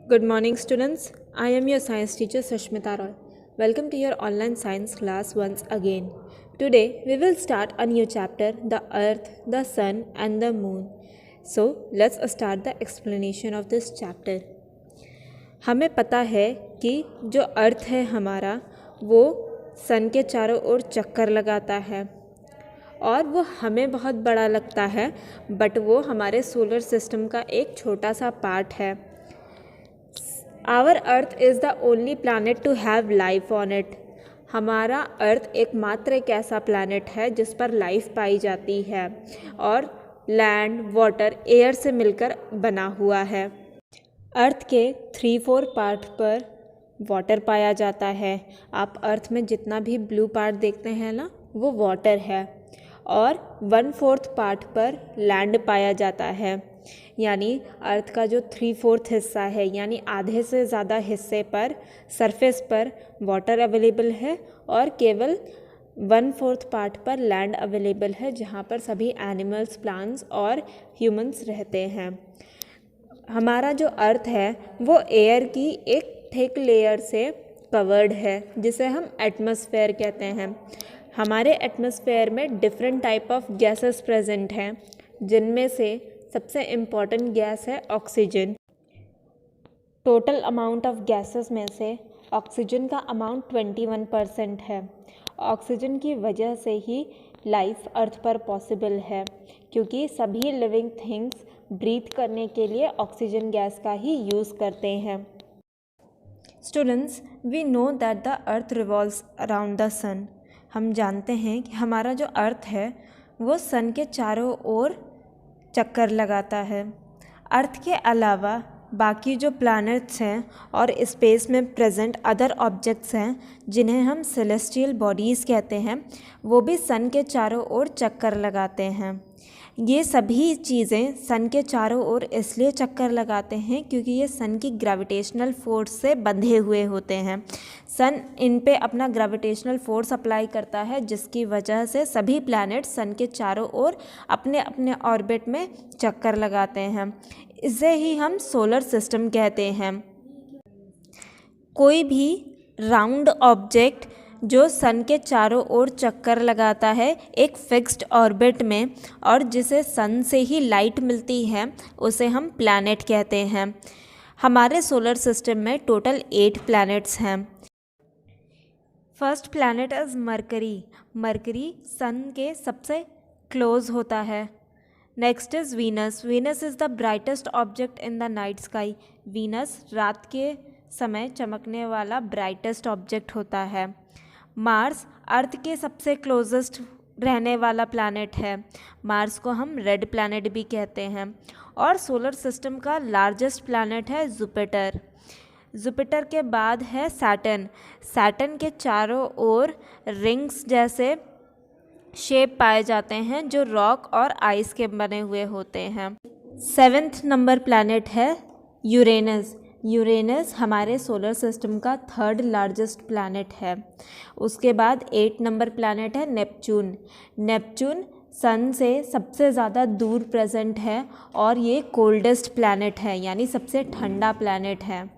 Good morning, students. I am your science teacher Sushmita Roy. Welcome to your online science class once again. Today, we will start a new chapter, the Earth, the Sun, and the Moon. So, let's start the explanation of this chapter. हमें पता है कि जो अर्थ है हमारा वो सन के चारों ओर चक्कर लगाता है और वो हमें बहुत बड़ा लगता है, बट वो हमारे सोलर सिस्टम का एक छोटा सा पार्ट है. Our earth is the only planet to have life on it. हमारा अर्थ एकमात्र एक ऐसा प्लानट है जिस पर लाइफ पाई जाती है और लैंड, वाटर, एयर से मिलकर बना हुआ है. अर्थ के 3/4 पार्ट पर वाटर पाया जाता है. आप अर्थ में जितना भी ब्लू पार्ट देखते हैं ना, वो वाटर है. और 1/4 पार्ट पर लैंड पाया जाता है. यानी अर्थ का जो 3/4 हिस्सा है, यानी आधे से ज़्यादा हिस्से पर सरफेस पर वाटर अवेलेबल है और केवल 1/4 पार्ट पर लैंड अवेलेबल है, जहाँ पर सभी एनिमल्स, प्लांट्स और ह्यूमंस रहते हैं. हमारा जो अर्थ है वो एयर की एक थिक लेयर से कवर्ड है, जिसे हम एटमॉस्फेयर कहते हैं. हमारे एटमॉस्फेयर में different type of gases present हैं, जिनमें से सबसे इम्पॉर्टेंट गैस है oxygen. Total amount of gases में से ऑक्सीजन का अमाउंट 21% है. ऑक्सीजन की वजह से ही लाइफ अर्थ पर पॉसिबल है, क्योंकि सभी लिविंग थिंग्स ब्रीथ करने के लिए ऑक्सीजन गैस का ही यूज़ करते हैं. Students, we know that the earth revolves around the sun. हम जानते हैं कि हमारा जो अर्थ है वो सन के चारों ओर चक्कर लगाता है. अर्थ के अलावा बाकी जो प्लैनेट्स हैं और स्पेस में प्रेजेंट अदर ऑब्जेक्ट्स हैं, जिन्हें हम सेलेस्टियल बॉडीज़ कहते हैं, वो भी सन के चारों ओर चक्कर लगाते हैं. ये सभी चीज़ें सन के चारों ओर इसलिए चक्कर लगाते हैं क्योंकि ये सन की ग्रेविटेशनल फोर्स से बंधे हुए होते हैं. सन इन पे अपना ग्रेविटेशनल फोर्स अप्लाई करता है, जिसकी वजह से सभी प्लैनेट्स सन के चारों ओर अपने अपने ऑर्बिट में चक्कर लगाते हैं. इसे ही हम सोलर सिस्टम कहते हैं. कोई भी राउंड ऑब्जेक्ट जो सन के चारों ओर चक्कर लगाता है एक फिक्स्ड ऑर्बिट में और जिसे सन से ही लाइट मिलती है, उसे हम प्लैनेट कहते हैं. हमारे सोलर सिस्टम में टोटल 8 प्लैनेट्स हैं. First planet is Mercury. Mercury sun के सबसे क्लोज होता है. Next is Venus. Venus is the brightest object in the night sky. Venus रात के समय चमकने वाला ब्राइटेस्ट ऑब्जेक्ट होता है. मार्स अर्थ के सबसे क्लोजेस्ट रहने वाला प्लैनेट है. मार्स को हम रेड प्लैनेट भी कहते हैं. और सोलर सिस्टम का लार्जेस्ट प्लैनेट है जुपिटर. जुपिटर के बाद है सैटर्न. सैटर्न के चारों ओर रिंग्स जैसे शेप पाए जाते हैं, जो रॉक और आइस के बने हुए होते हैं. 7th नंबर प्लैनेट है यूरेनस. यूरेनस हमारे सोलर सिस्टम का 3rd लार्जेस्ट प्लैनेट है. उसके बाद 8 नंबर प्लैनेट है नेपच्यून. नेपच्यून सन से सबसे ज़्यादा दूर प्रेजेंट है और ये कोल्डेस्ट प्लैनेट है, यानी सबसे ठंडा प्लैनेट है.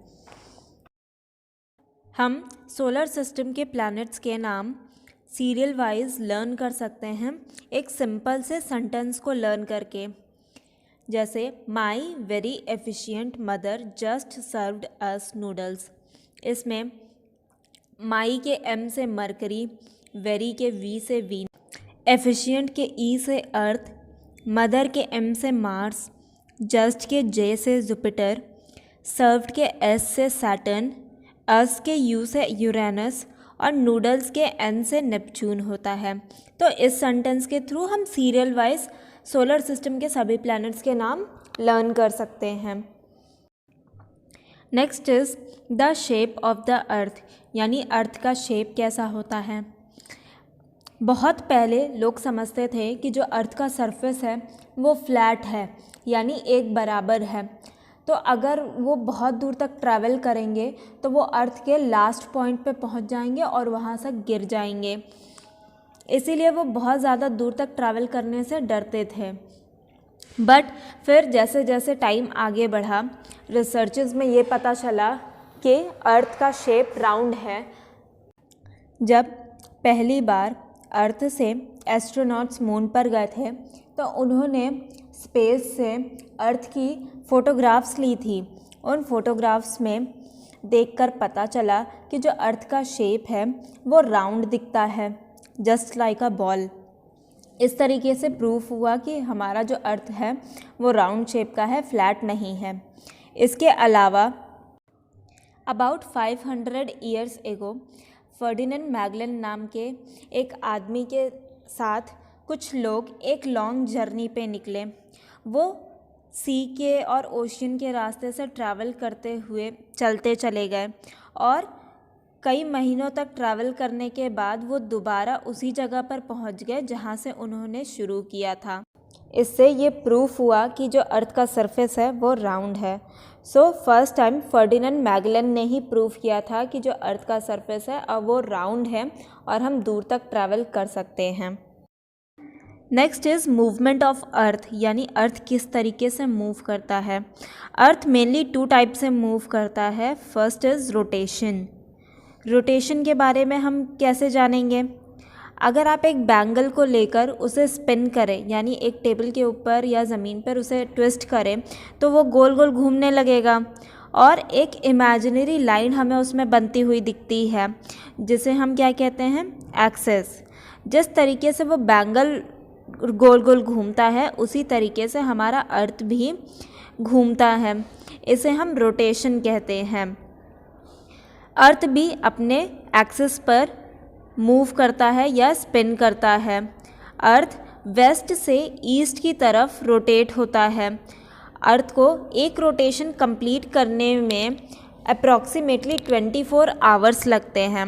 हम सोलर सिस्टम के प्लैनेट्स के नाम सीरियल वाइज लर्न कर सकते हैं एक सिंपल से सेंटेंस को लर्न करके. जैसे my very efficient mother just served us noodles. इसमें माई के एम से मरकरी, वेरी के वी से वीन, एफिशिएंट के ई से अर्थ, मदर के एम से मार्स, जस्ट के जे से जुपिटर, सर्व्ड के एस से सैटर्न, अस के यू से यूरेनस और नूडल्स के एन से नेपच्यून होता है. तो इस सेंटेंस के थ्रू हम सीरियल वाइज सोलर सिस्टम के सभी प्लैनेट्स के नाम लर्न कर सकते हैं. Next is the shape of the earth. यानी अर्थ का शेप कैसा होता है. बहुत पहले लोग समझते थे कि जो अर्थ का सरफेस है वो फ्लैट है, यानी एक बराबर है. तो अगर वो बहुत दूर तक ट्रैवल करेंगे तो वो अर्थ के लास्ट पॉइंट पे पहुंच जाएंगे और वहाँ से गिर जाएंगे. इसीलिए वो बहुत ज़्यादा दूर तक ट्रैवल करने से डरते थे. बट फिर जैसे जैसे टाइम आगे बढ़ा, रिसर्चेस में ये पता चला कि अर्थ का शेप राउंड है। जब पहली बार अर्थ से एस्ट्रोनॉट्स मून पर गए थे तो उन्होंने स्पेस से अर्थ की फ़ोटोग्राफ्स ली थी। उन फोटोग्राफ्स में देखकर पता चला कि जो अर्थ का शेप है वो राउंड दिखता है, जस्ट लाइक अ बॉल। इस तरीके से प्रूफ हुआ कि हमारा जो अर्थ है वो राउंड शेप का है, फ्लैट नहीं है। इसके अलावा about 500 years ago Ferdinand Magellan नाम के एक आदमी के साथ कुछ लोग एक लॉन्ग जर्नी पे निकले। वो सी के और ओशियन के रास्ते से ट्रैवल करते हुए चलते चले गए और कई महीनों तक ट्रैवल करने के बाद वो दोबारा उसी जगह पर पहुंच गए जहां से उन्होंने शुरू किया था। इससे ये प्रूफ हुआ कि जो अर्थ का सरफेस है वो राउंड है। So first time Ferdinand Magellan ने ही प्रूफ किया था कि जो अर्थ का सरफेस है अब वो राउंड है और हम दूर तक ट्रैवल कर सकते हैं। Next is movement of earth, यानी अर्थ किस तरीके से मूव करता है। अर्थ मेनली 2 टाइप से मूव करता है। First is rotation. रोटेशन के बारे में हम कैसे जानेंगे? अगर आप एक बैंगल को लेकर उसे स्पिन करें, यानी एक टेबल के ऊपर या ज़मीन पर उसे ट्विस्ट करें तो वो गोल गोल घूमने लगेगा और एक इमेजिनरी लाइन हमें उसमें बनती हुई दिखती है जिसे हम क्या कहते हैं, एक्सेस। जिस तरीके से वो बैंगल गोल गोल घूमता है उसी तरीके से हमारा अर्थ भी घूमता है, इसे हम रोटेशन कहते हैं। अर्थ भी अपने एक्सिस पर मूव करता है या स्पिन करता है। अर्थ वेस्ट से ईस्ट की तरफ रोटेट होता है। अर्थ को एक रोटेशन कंप्लीट करने में अप्रॉक्सीमेटली 24 आवर्स लगते हैं।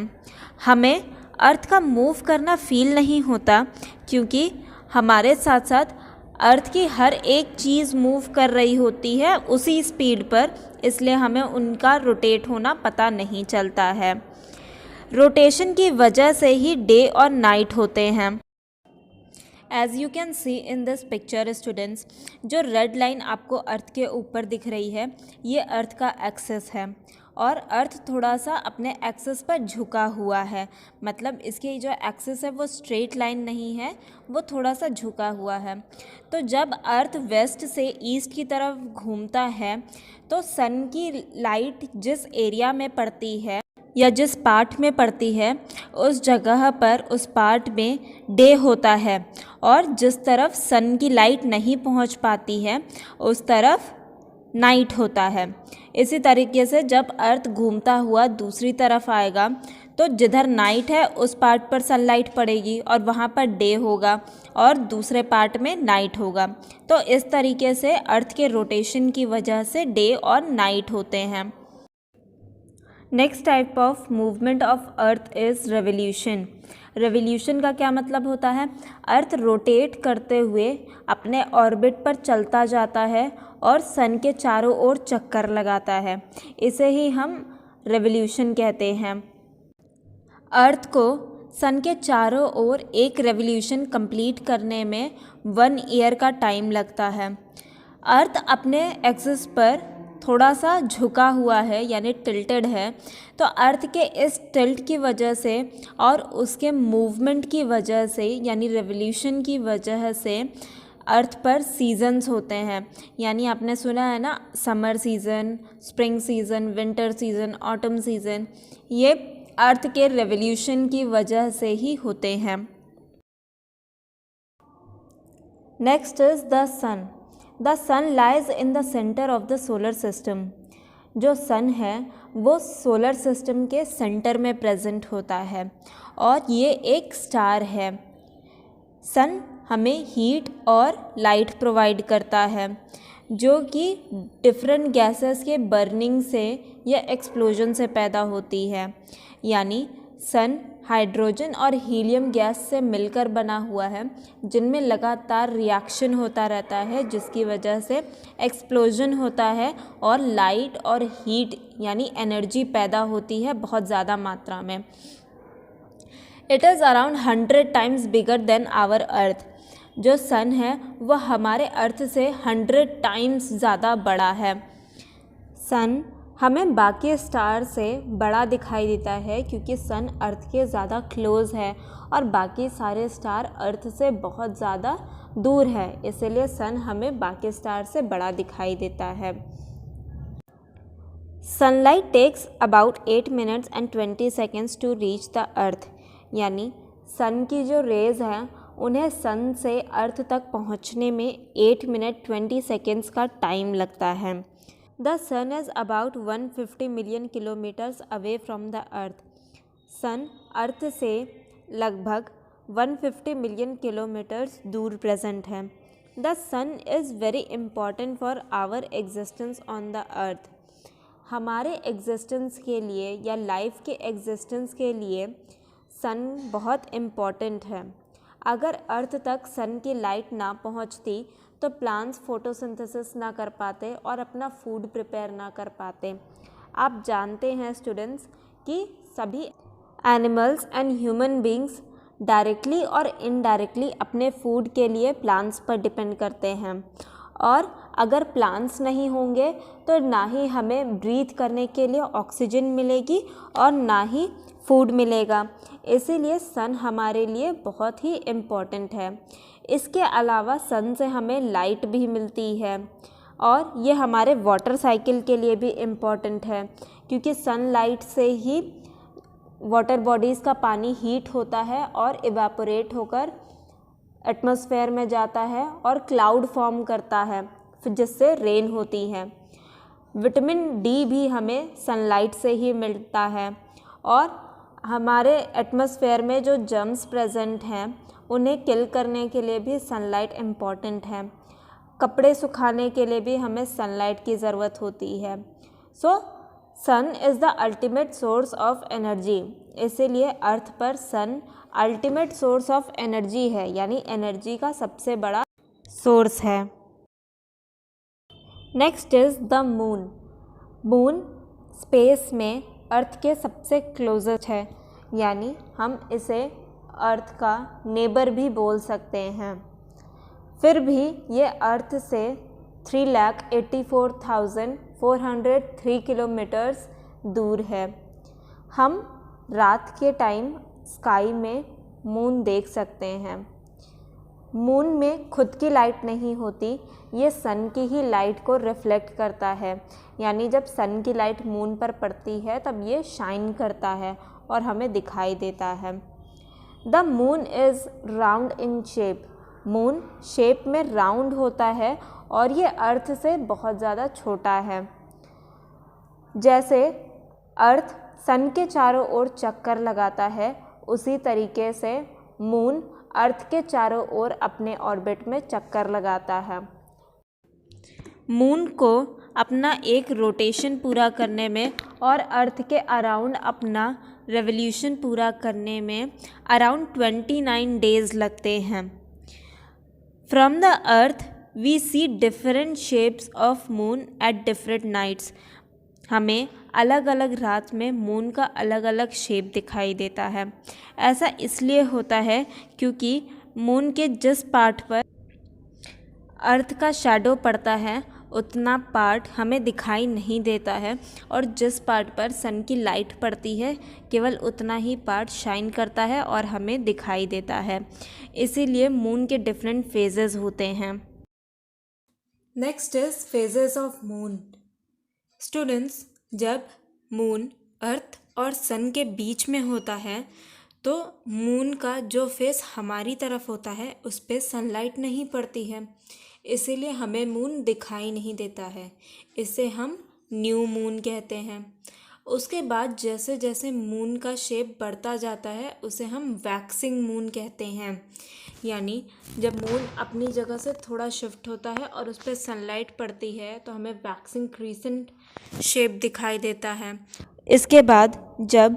हमें अर्थ का मूव करना फील नहीं होता क्योंकि हमारे साथ साथ अर्थ की हर एक चीज़ मूव कर रही होती है उसी स्पीड पर, इसलिए हमें उनका रोटेट होना पता नहीं चलता है। रोटेशन की वजह से ही डे और नाइट होते हैं। As you can see in this picture students, जो रेड लाइन आपको अर्थ के ऊपर दिख रही है ये अर्थ का एक्सिस है और अर्थ थोड़ा सा अपने एक्सिस पर झुका हुआ है। मतलब इसकी जो एक्सिस है वो स्ट्रेट लाइन नहीं है, वो थोड़ा सा झुका हुआ है। तो जब अर्थ वेस्ट से ईस्ट की तरफ घूमता है तो सन की लाइट जिस एरिया में पड़ती है या जिस पार्ट में पड़ती है उस जगह पर, उस पार्ट में डे होता है और जिस तरफ सन की लाइट नहीं पहुंच पाती है उस तरफ नाइट होता है। इसी तरीके से जब अर्थ घूमता हुआ दूसरी तरफ आएगा तो जिधर नाइट है उस पार्ट पर सनलाइट पड़ेगी और वहाँ पर डे होगा और दूसरे पार्ट में नाइट होगा। तो इस तरीके से अर्थ के रोटेशन की वजह से डे और नाइट होते हैं। Next type of movement of earth is revolution. Revolution का क्या मतलब होता है? अर्थ रोटेट करते हुए अपने ऑर्बिट पर चलता जाता है और सन के चारों ओर चक्कर लगाता है, इसे ही हम रेवोल्यूशन कहते हैं। अर्थ को सन के चारों ओर एक रेवोल्यूशन कंप्लीट करने में 1 ईयर का टाइम लगता है। अर्थ अपने एक्सिस पर थोड़ा सा झुका हुआ है यानी टिल्टेड है, तो अर्थ के इस टिल्ट की वजह से और उसके मूवमेंट की वजह से यानी रेवोल्यूशन की वजह से अर्थ पर सीजन्स होते हैं। यानी आपने सुना है ना, summer season, spring season, winter season, autumn season, ये अर्थ के रेवोल्यूशन की वजह से ही होते हैं। Next is the sun. The sun lies in the centre of the solar system. जो सन है वो सोलर सिस्टम के सेंटर में प्रेजेंट होता है और ये एक स्टार है। सन हमें हीट और लाइट प्रोवाइड करता है जो कि डिफरेंट गैसेस के बर्निंग से या एक्सप्लोजन से पैदा होती है। यानी सन हाइड्रोजन और हीलियम गैस से मिलकर बना हुआ है जिनमें लगातार रिएक्शन होता रहता है जिसकी वजह से एक्सप्लोजन होता है और लाइट और हीट यानी एनर्जी पैदा होती है बहुत ज़्यादा मात्रा में। It is around 100 times bigger than our earth. जो सन है वह हमारे अर्थ से 100 टाइम्स ज़्यादा बड़ा है। सन हमें बाकी स्टार से बड़ा दिखाई देता है क्योंकि सन अर्थ के ज़्यादा क्लोज़ है और बाकी सारे स्टार अर्थ से बहुत ज़्यादा दूर है, इसलिए सन हमें बाकी स्टार से बड़ा दिखाई देता है। Sunlight takes about 8 minutes and 20 seconds to reach the earth, यानी सन की जो रेज़ हैं उन्हें सन से अर्थ तक पहुंचने में 8 मिनट 20 सेकेंड्स का टाइम लगता है। The sun is about 150 million kilometres away from the earth. Sun earth से लगभग 150 मिलियन किलोमीटर्स दूर प्रेजेंट है। The sun is very important for our existence on the earth. हमारे एग्जिस्टेंस के लिए या लाइफ के एग्जिस्टेंस के लिए सन बहुत इम्पॉर्टेंट है। अगर अर्थ तक सन की लाइट ना पहुंचती तो प्लांट्स फोटोसिंथेसिस ना कर पाते और अपना फूड प्रिपेयर ना कर पाते। आप जानते हैं स्टूडेंट्स कि सभी animals and human beings directly और इनडायरेक्टली अपने फूड के लिए प्लांट्स पर डिपेंड करते हैं, और अगर प्लांट्स नहीं होंगे तो ना ही हमें ब्रीथ करने के लिए ऑक्सीजन मिलेगी और ना ही फूड मिलेगा। इसीलिए सन हमारे लिए बहुत ही इम्पॉर्टेंट है। इसके अलावा सन से हमें लाइट भी मिलती है और ये हमारे वाटर साइकिल के लिए भी इम्पॉर्टेंट है, क्योंकि सनलाइट से ही वाटर बॉडीज़ का पानी हीट होता है और इवेपोरेट होकर एटमॉस्फेयर में जाता है और क्लाउड फॉर्म करता है, फिर जिससे रेन होती है। विटामिन डी भी हमें सनलाइट से ही मिलता है और हमारे एटमॉस्फेयर में जो जर्म्स प्रेजेंट हैं उन्हें किल करने के लिए भी सनलाइट इम्पॉर्टेंट है। कपड़े सुखाने के लिए भी हमें सनलाइट की ज़रूरत होती है। So sun is the ultimate source of energy. इसीलिए अर्थ पर sun ultimate source of energy है, यानी एनर्जी का सबसे बड़ा सोर्स है। Next is the moon. Moon space में अर्थ के सबसे क्लोजेस्ट है, यानी हम इसे अर्थ का नेबर भी बोल सकते हैं। फिर भी ये अर्थ से 3,84,403 किलोमीटर्स दूर है। हम रात के टाइम स्काई में मून देख सकते हैं। मून में खुद की लाइट नहीं होती, ये सन की ही लाइट को रिफ्लेक्ट करता है, यानी जब सन की लाइट मून पर पड़ती है तब ये शाइन करता है और हमें दिखाई देता है। The moon is round in shape. Moon shape में राउंड होता है और ये अर्थ से बहुत ज़्यादा छोटा है। जैसे अर्थ सन के चारों ओर चक्कर लगाता है, उसी तरीके से मून अर्थ के चारों ओर अपने ऑर्बिट में चक्कर लगाता है। मून को अपना एक रोटेशन पूरा करने में और अर्थ के अराउंड अपना रेवोल्यूशन पूरा करने में अराउंड 29 डेज़ लगते हैं। From the earth we see different shapes of moon at different nights. हमें अलग अलग रात में मून का अलग अलग शेप दिखाई देता है। ऐसा इसलिए होता है क्योंकि मून के जिस पार्ट पर अर्थ का शैडो पड़ता है उतना पार्ट हमें दिखाई नहीं देता है, और जिस पार्ट पर सन की लाइट पड़ती है केवल उतना ही पार्ट शाइन करता है और हमें दिखाई देता है। इसीलिए मून के डिफरेंट फेजेस होते हैं। Next is phases of moon. Students, जब मून अर्थ और सन के बीच में होता है तो मून का जो फेस हमारी तरफ होता है उस पर सनलाइट नहीं पड़ती है, इसीलिए हमें मून दिखाई नहीं देता है। इसे हम न्यू मून कहते हैं। उसके बाद जैसे जैसे मून का शेप बढ़ता जाता है उसे हम वैक्सिंग मून कहते हैं, यानी जब मून अपनी जगह से थोड़ा शिफ्ट होता है और उस पर सनलाइट पड़ती है तो हमें वैक्सिंग क्रीसेंट शेप दिखाई देता है। इसके बाद जब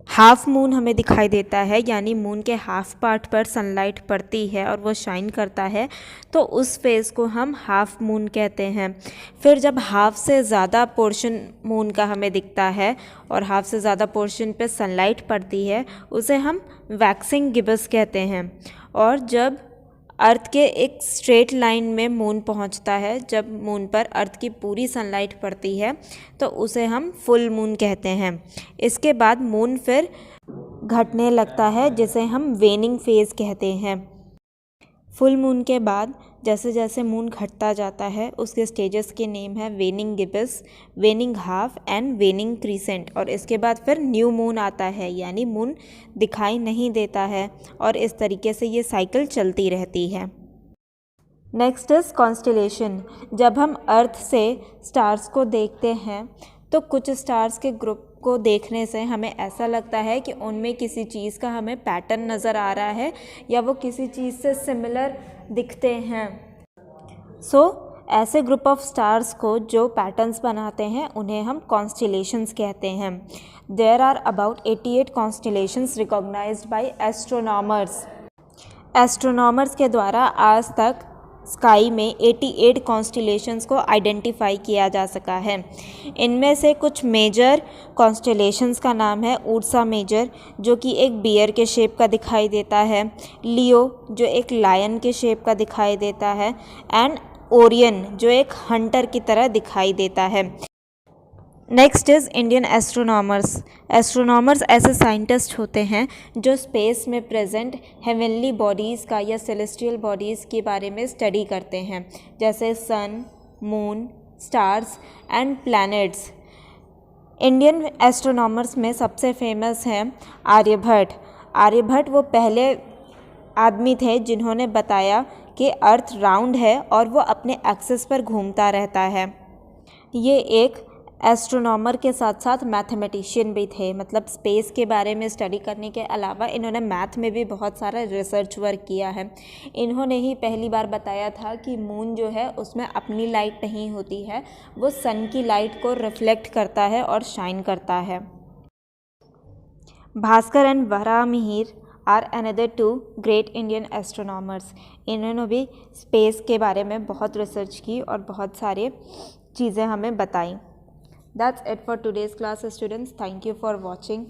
हाफ मून हमें दिखाई देता है, यानी मून के हाफ पार्ट पर सनलाइट पड़ती है और वो शाइन करता है, तो उस फेज़ को हम हाफ मून कहते हैं। फिर जब हाफ से ज़्यादा पोर्शन मून का हमें दिखता है और हाफ से ज़्यादा पोर्शन पे सनलाइट पड़ती है उसे हम वैक्सिंग गिबस कहते हैं। और जब अर्थ के एक स्ट्रेट लाइन में मून पहुंचता है। जब मून पर अर्थ की पूरी सनलाइट पड़ती है तो उसे हम फुल मून कहते हैं। इसके बाद मून फिर घटने लगता है जिसे हम वेनिंग फेज कहते हैं। फुल मून के बाद जैसे जैसे मून घटता जाता है उसके स्टेजेस के नेम है waning gibbous, waning half and waning crescent. और इसके बाद फिर न्यू मून आता है, यानी मून दिखाई नहीं देता है, और इस तरीके से ये साइकिल चलती रहती है। Next is constellation. जब हम अर्थ से स्टार्स को देखते हैं तो कुछ स्टार्स के ग्रुप को देखने से हमें ऐसा लगता है कि उनमें किसी चीज़ का हमें पैटर्न नज़र आ रहा है या वो किसी चीज़ से सिमिलर दिखते हैं। ऐसे ग्रुप ऑफ स्टार्स को जो पैटर्न्स बनाते हैं उन्हें हम कॉन्स्टेलेशंस कहते हैं। There are about 88 constellations recognised by astronomers. Astronomers के द्वारा आज तक स्काई में 88 कॉन्स्टेलेशंस को आइडेंटिफाई किया जा सका है। इनमें से कुछ मेजर कॉन्स्टेलेशंस का नाम है उर्सा मेजर, जो कि एक बियर के शेप का दिखाई देता है, लियो जो एक लायन के शेप का दिखाई देता है, एंड ओरियन जो एक हंटर की तरह दिखाई देता है। Next is Indian astronomers. Astronomers ऐसे साइंटिस्ट होते हैं जो स्पेस में प्रेजेंट हेवनली बॉडीज़ का या सेलेस्टियल बॉडीज़ के बारे में स्टडी करते हैं, जैसे sun, moon, stars and planets. Indian astronomers में सबसे फेमस हैं आर्यभट्ट। आर्यभट्ट वो पहले आदमी थे जिन्होंने बताया कि अर्थ राउंड है और वो अपने एक्सिस पर घूमता रहता है। ये एक एस्ट्रोनॉमर के साथ साथ मैथमेटिशियन भी थे, मतलब स्पेस के बारे में स्टडी करने के अलावा इन्होंने मैथ में भी बहुत सारा रिसर्च वर्क किया है। इन्होंने ही पहली बार बताया था कि मून जो है उसमें अपनी लाइट नहीं होती है, वो सन की लाइट को रिफ्लेक्ट करता है और शाइन करता है। Bhaskar and Varahamihira are another 2 great Indian astronomers. इन्होंने भी स्पेस के बारे में बहुत रिसर्च की और बहुत सारे चीज़ें हमें बताई। That's it for today's class, students. Thank you for watching.